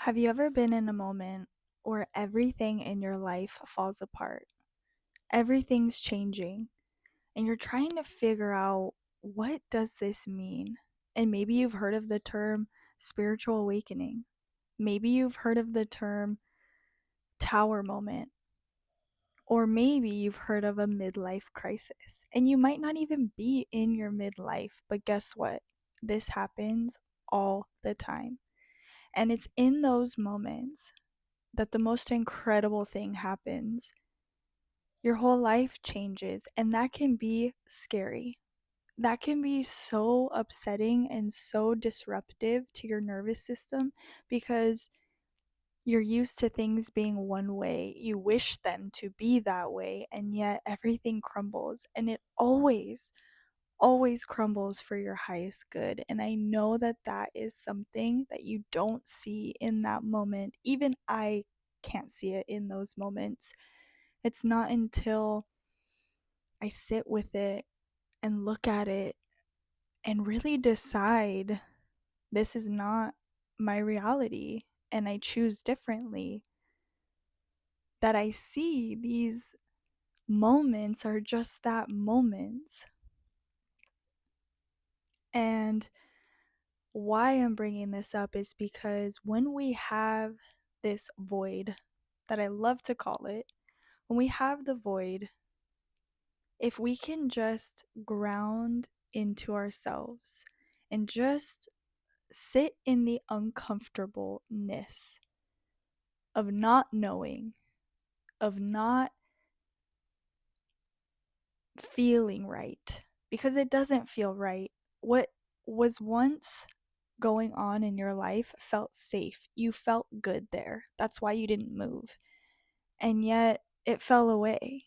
Have you ever been in a moment where everything in your life falls apart? Everything's changing, and you're trying to figure out what does this mean? And maybe you've heard of the term spiritual awakening. Maybe you've heard of the term tower moment, or maybe you've heard of a midlife crisis. And you might not even be in your midlife, but guess what? This happens all the time. And it's in those moments that the most incredible thing happens. Your whole life changes, and that can be scary. That can be so upsetting and so disruptive to your nervous system because you're used to things being one way. You wish them to be that way, and yet everything crumbles, and it always crumbles for your highest good. And I know that that is something that you don't see in that moment. Even I can't see it in those moments. It's not until I sit with it and look at it and really decide this is not my reality and I choose differently that I see these moments are just that, moments. And why I'm bringing this up is because when we have this void, that I love to call it, when we have the void, if we can just ground into ourselves and just sit in the uncomfortableness of not knowing, of not feeling right, because it doesn't feel right. What was once going on in your life felt safe. You felt good there. That's why you didn't move. And yet it fell away.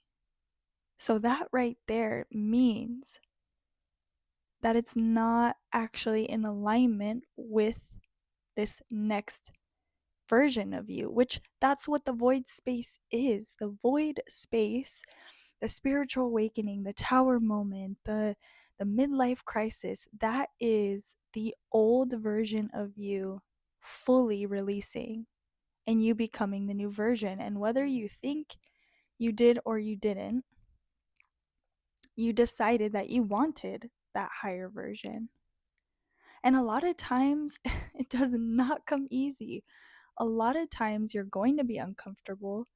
So that right there means that it's not actually in alignment with this next version of you, which that's what the void space is. The void space, the spiritual awakening, the tower moment, the midlife crisis, that is the old version of you fully releasing and you becoming the new version. And whether you think you did or you didn't, you decided that you wanted that higher version. And a lot of times it does not come easy. A lot of times you're going to be uncomfortable.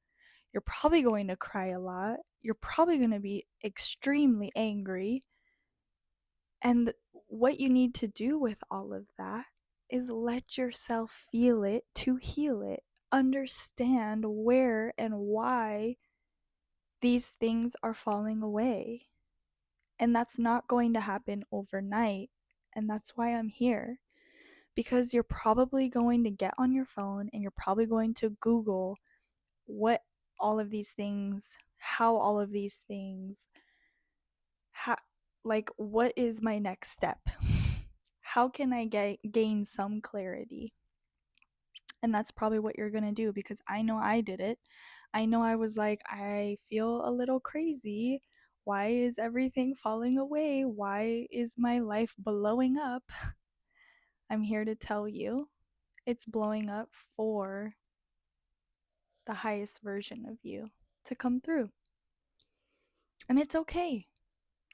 You're probably going to cry a lot. You're probably going to be extremely angry. And what you need to do with all of that is let yourself feel it to heal it. Understand where and why these things are falling away. And that's not going to happen overnight. And that's why I'm here. Because you're probably going to get on your phone and you're probably going to Google what all of these things, how all of these things, how, like, what is my next step? How can I gain some clarity? And that's probably what you're going to do because I know I did it. I know I was like, I feel a little crazy. Why is everything falling away? Why is my life blowing up? I'm here to tell you it's blowing up for the highest version of you to come through. And it's okay.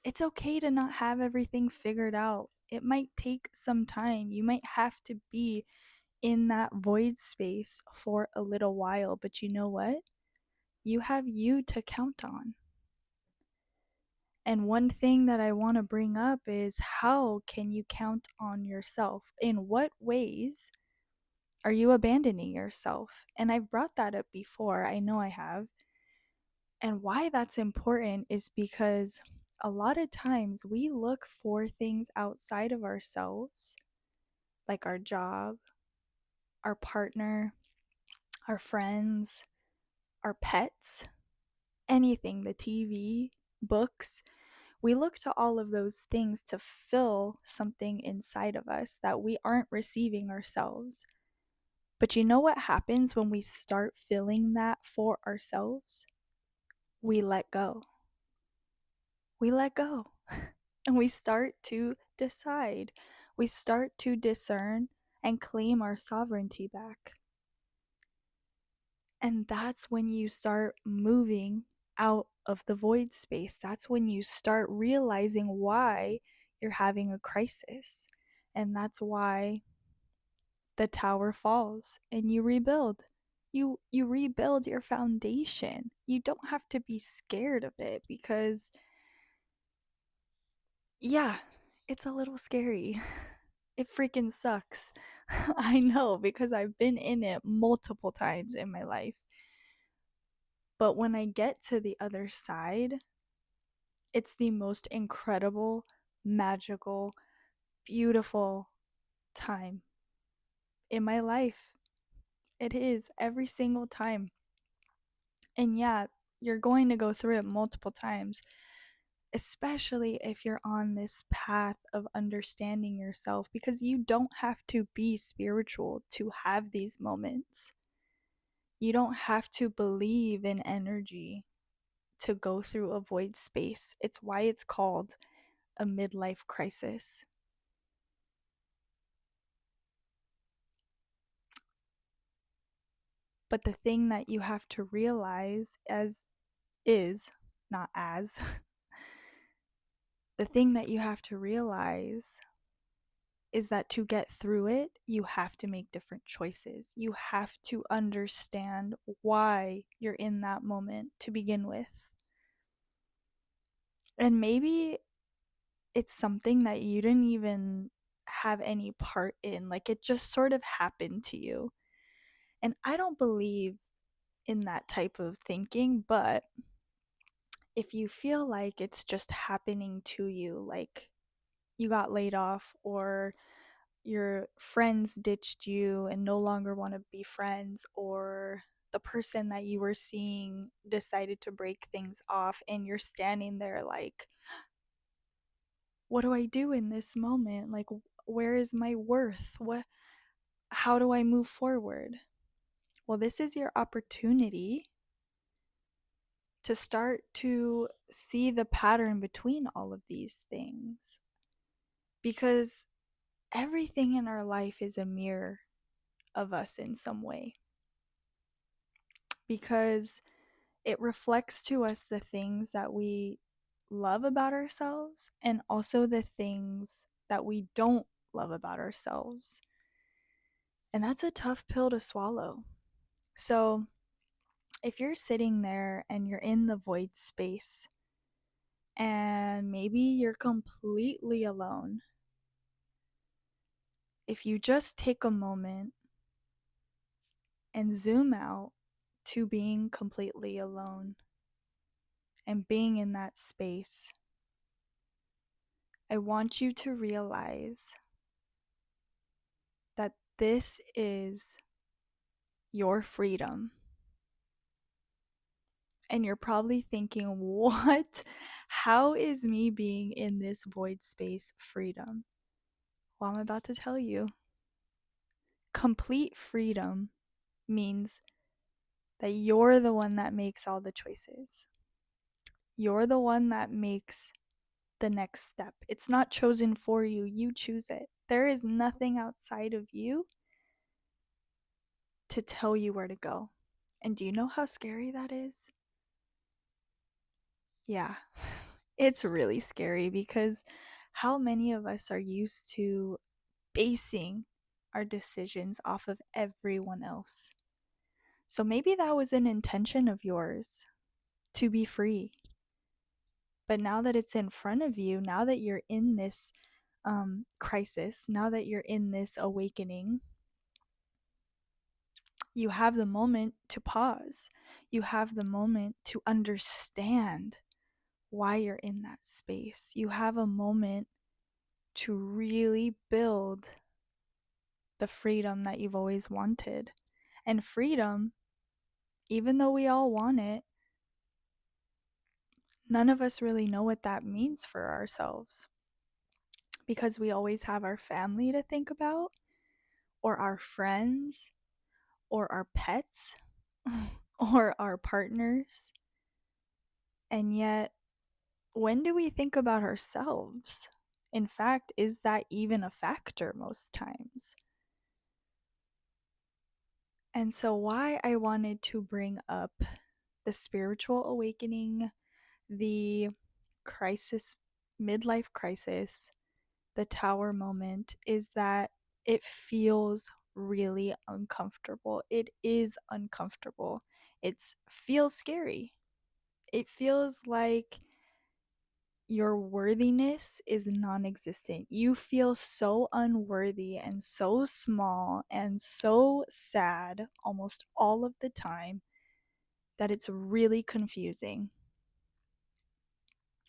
It's okay to not have everything figured out. It might take some time. You might have to be in that void space for a little while, but you know what? You have you to count on. And one thing that I want to bring up is how can you count on yourself? In what ways are you abandoning yourself? And I've brought that up before. I know I have. And why that's important is because a lot of times we look for things outside of ourselves, like our job, our partner, our friends, our pets, anything, the TV, books. We look to all of those things to fill something inside of us that we aren't receiving ourselves. But you know what happens when we start filling that for ourselves? We let go. We let go. And we start to decide. We start to discern and claim our sovereignty back. And that's when you start moving out of the void space. That's when you start realizing why you're having a crisis. And that's why the tower falls and you rebuild. You rebuild your foundation. You don't have to be scared of it because yeah, it's a little scary. It freaking sucks. I know because I've been in it multiple times in my life. But when I get to the other side, it's the most incredible, magical, beautiful time in my life. It is every single time. And yeah, you're going to go through it multiple times, especially if you're on this path of understanding yourself, because you don't have to be spiritual to have these moments. You don't have to believe in energy to go through a void space. It's why it's called a midlife crisis. But the thing that you have to realize as is, not as, the thing that you have to realize is that to get through it, you have to make different choices. You have to understand why you're in that moment to begin with. And maybe it's something that you didn't even have any part in, like it just sort of happened to you. And I don't believe in that type of thinking, but if you feel like it's just happening to you, like you got laid off or your friends ditched you and no longer want to be friends, or the person that you were seeing decided to break things off, and you're standing there like, what do I do in this moment? Like, where is my worth? How do I move forward? Well, this is your opportunity to start to see the pattern between all of these things, because everything in our life is a mirror of us in some way, because it reflects to us the things that we love about ourselves and also the things that we don't love about ourselves. And that's a tough pill to swallow. So, if you're sitting there and you're in the void space and maybe you're completely alone, if you just take a moment and zoom out to being completely alone and being in that space, I want you to realize that this is your freedom. And you're probably thinking, what? How is me being in this void space freedom? Well, I'm about to tell you. Complete freedom means that you're the one that makes all the choices. You're the one that makes the next step. It's not chosen for you, you choose it. There is nothing outside of you to tell you where to go. And do you know how scary that is? Yeah, it's really scary because how many of us are used to basing our decisions off of everyone else? So maybe that was an intention of yours to be free. But now that it's in front of you, now that you're in this crisis, now that you're in this awakening, you have the moment to pause. You have the moment to understand why you're in that space. You have a moment to really build the freedom that you've always wanted. And freedom, even though we all want it, none of us really know what that means for ourselves, because we always have our family to think about, or our friends, or our pets, or our partners. And yet, when do we think about ourselves? In fact, is that even a factor most times? And so, why I wanted to bring up the spiritual awakening, the crisis, midlife crisis, the tower moment, is that it feels really uncomfortable. It is uncomfortable. It feels scary. It feels like your worthiness is non existent. You feel so unworthy and so small and so sad almost all of the time that it's really confusing.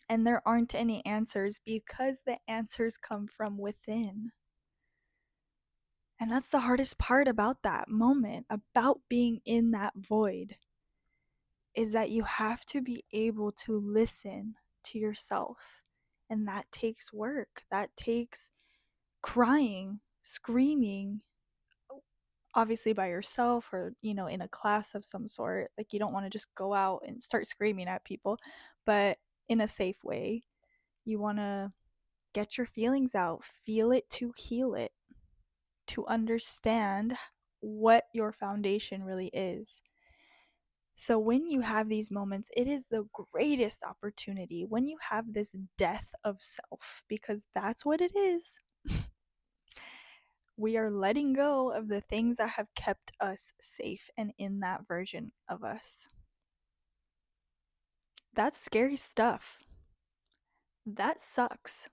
And there aren't any answers because the answers come from within. And that's the hardest part about that moment, about being in that void, is that you have to be able to listen to yourself. And that takes work. That takes crying, screaming, obviously by yourself or, in a class of some sort. Like, you don't want to just go out and start screaming at people, but in a safe way. You want to get your feelings out, feel it to heal it, to understand what your foundation really is. So, when you have these moments, it is the greatest opportunity when you have this death of self, because that's what it is. We are letting go of the things that have kept us safe and in that version of us. That's scary stuff. That sucks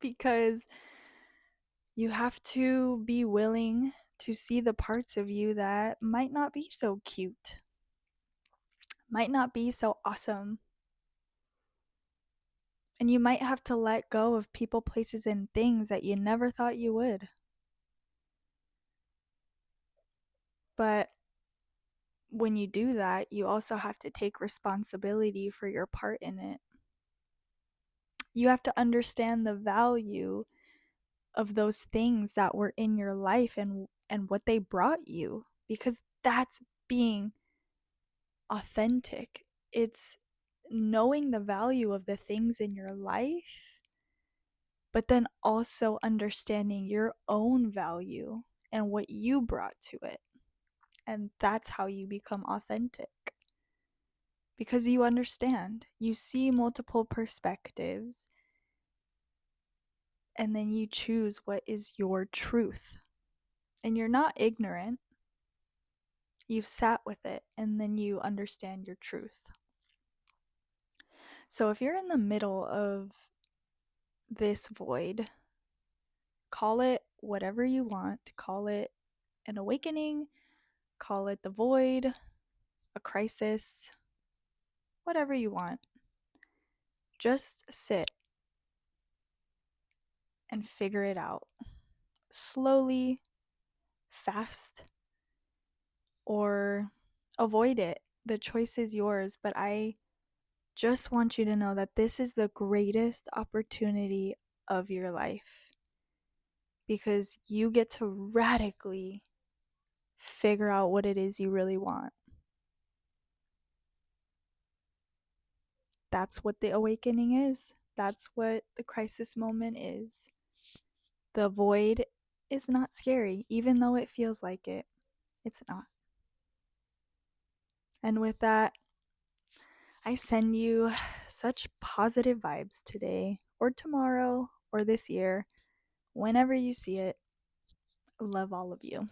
because you have to be willing to see the parts of you that might not be so cute, might not be so awesome. And you might have to let go of people, places, and things that you never thought you would. But when you do that, you also have to take responsibility for your part in it. You have to understand the value of those things that were in your life and what they brought you, because that's being authentic. It's knowing the value of the things in your life, but then also understanding your own value and what you brought to it. And that's how you become authentic. Because you understand, you see multiple perspectives, and then you choose what is your truth. And you're not ignorant. You've sat with it, and then you understand your truth. So if you're in the middle of this void, call it whatever you want. Call it an awakening, call it the void, a crisis, whatever you want. Just sit and figure it out. Slowly, fast, or avoid it. The choice is yours, but I just want you to know that this is the greatest opportunity of your life, because you get to radically figure out what it is you really want. That's what the awakening is. That's what the crisis moment is. The void is not scary, even though it feels like it. It's not. And with that, I send you such positive vibes today, or tomorrow, or this year, whenever you see it. Love all of you.